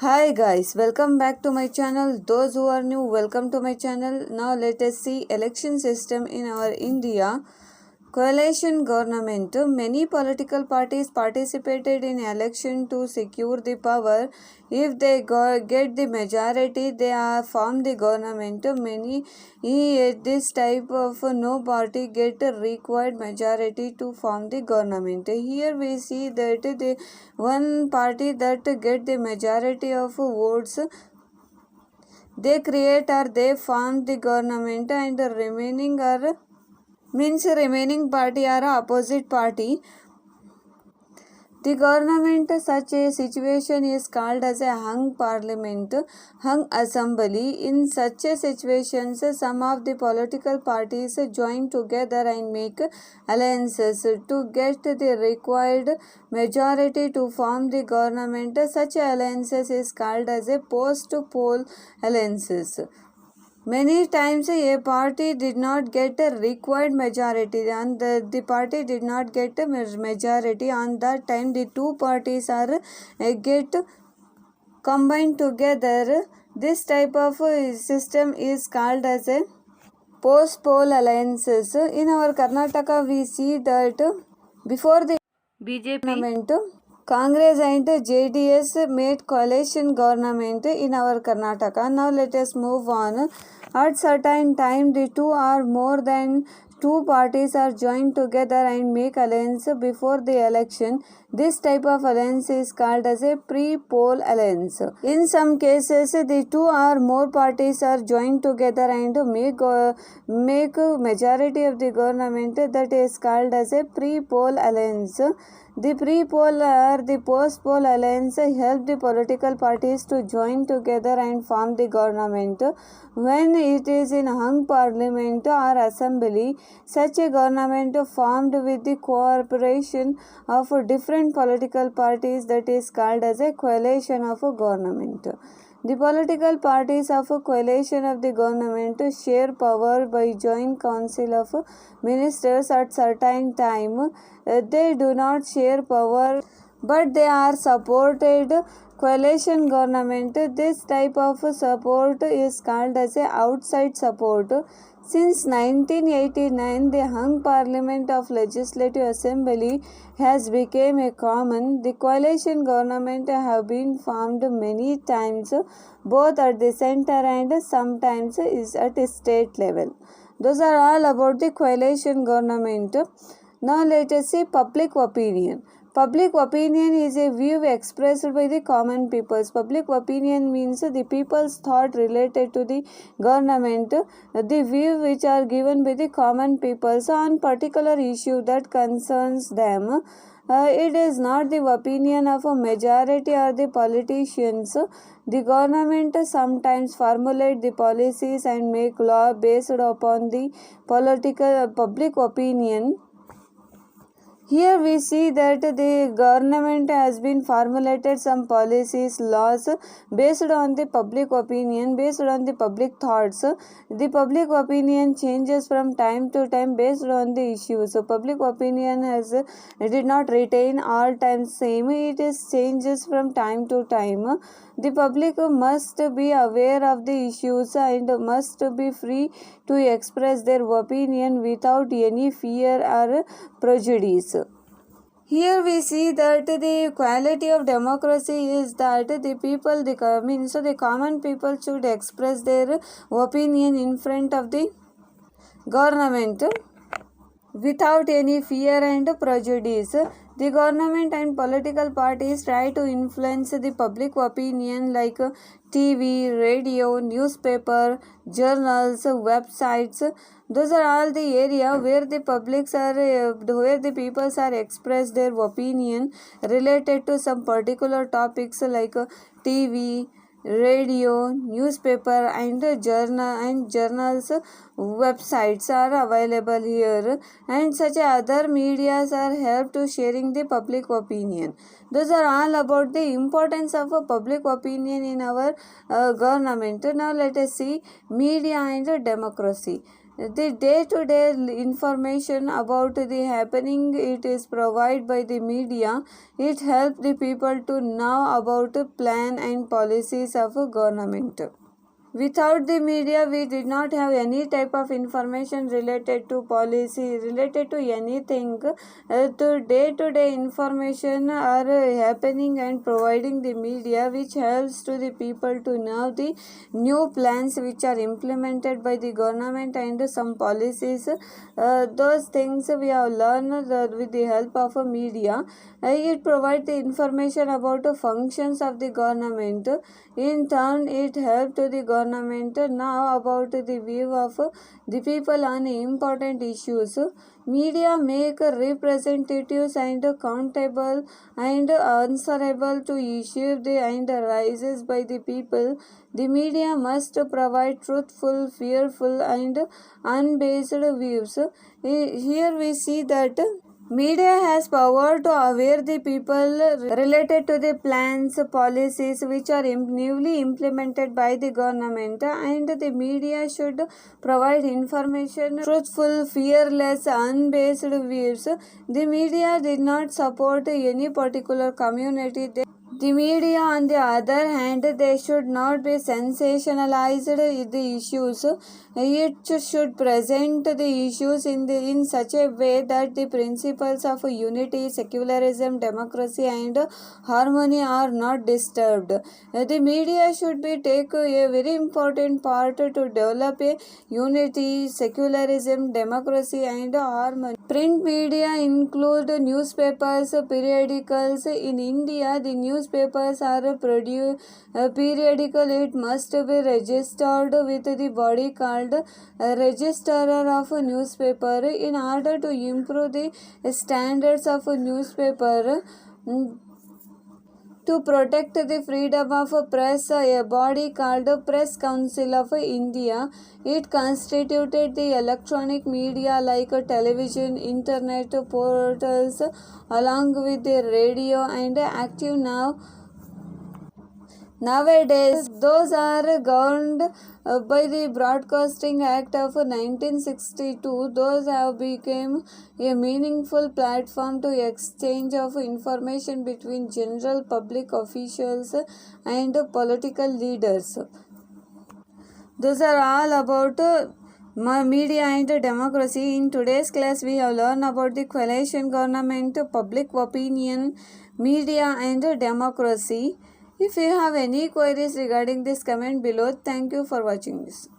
Hi guys, welcome back to my channel. Those who are new, welcome to my channel. Now let us see election system in our India. Coalition government. Many political parties participated in election to secure the power. If they get the majority, they form the government. Many this type of no party get a required majority to form the government. Here we see that the one party that get the majority of votes, they create or they form the government, and the remaining are means remaining party are opposite party. The government such a situation is called as a hung parliament, hung assembly. In such a situations, some of the political parties join together and make alliances to get the required majority to form the government. Such alliances is called as a post-poll alliances. Many times a party did not get a required majority, and the party did not get a majority. On that time, the two parties are get combined together. This type of system is called as a post-poll alliances. In our Karnataka, we see that before the BJP government, Congress and JDS made coalition government in our Karnataka. Now let us move on. At certain time, the two or more than two parties are joined together and make alliance before the election. This type of alliance is called as a pre-poll alliance. In some cases, the two or more parties are joined together and make majority of the government. That is called as a pre-poll alliance. The pre-poll or the post-poll alliance help the political parties to join together and form the government. When it is in hung parliament or assembly, such a government formed with the cooperation of different political parties, that is called as a coalition of a government. The political parties of a coalition of the government share power by joint council of ministers at certain time. They do not share power, but they are supported. Coalition government, this type of support is called as a outside support. Since 1989, the hung parliament of legislative assembly has become a common. The coalition government have been formed many times, both at the center and sometimes is at a state level. Those are all about the coalition government. Now let us see public opinion. Public opinion is a view expressed by the common peoples. Public opinion means the people's thought related to the government, the view which are given by the common peoples on particular issue that concerns them. It is not the opinion of a majority or the politicians. The government sometimes formulate the policies and make law based upon the public opinion. Here we see that the government has been formulated some policies, laws based on the public opinion, based on the public thoughts. The public opinion changes from time to time based on the issues. So public opinion did not retain all time same. It is changes from time to time. The public must be aware of the issues and must be free to express their opinion without any fear or prejudice. Here we see that the quality of democracy is that the people, the common people should express their opinion in front of the government without any fear and prejudice. The government and political parties try to influence the public opinion like TV, radio, newspaper, journals, websites. Those are all the area where the where the peoples are express their opinion related to some particular topics like TV, radio, newspaper, and journals. Websites are available here, and such other medias are help to sharing the public opinion. Those are all about the importance of a public opinion in our government. Now let us see media and democracy. The day-to-day information about the happening it is provided by the media. It helps the people to know about plan and policies of government. Without the media, we did not have any type of information related to policy, related to anything. To day-to-day information are happening and providing the media, which helps to the people to know the new plans which are implemented by the government and some policies. Those things we have learned with the help of media. It provides the information about the functions of the government. In turn, it helped the government know about the view of the people on important issues. Media make representatives and accountable and answerable to issues and rises by the people. The media must provide truthful, fearful, and unbased views. Here we see that media has power to aware the people related to the plans, policies which are newly implemented by the government, and the media should provide information, truthful, fearless, unbased views. The media did not support any particular community. The media, on the other hand, they should not be sensationalized the issues. It should present the issues in such a way that the principles of unity, secularism, democracy, and harmony are not disturbed. The media should be take a very important part to develop a unity, secularism, democracy, and harmony. Print media include newspapers, periodicals. In India, the newspapers are periodical. It must be registered with the body called registrar of newspaper in order to improve the standards of newspaper. To protect the freedom of press, a body called Press Council of India, it constituted the electronic media like television, internet portals, along with the radio and active now. Nowadays, those are governed by the Broadcasting Act of 1962. Those have become a meaningful platform to exchange of information between general public officials and political leaders. Those are all about media and democracy. In today's class, we have learned about the coalition government, public opinion, media, and democracy. If you have any queries regarding this, comment below. Thank you for watching this.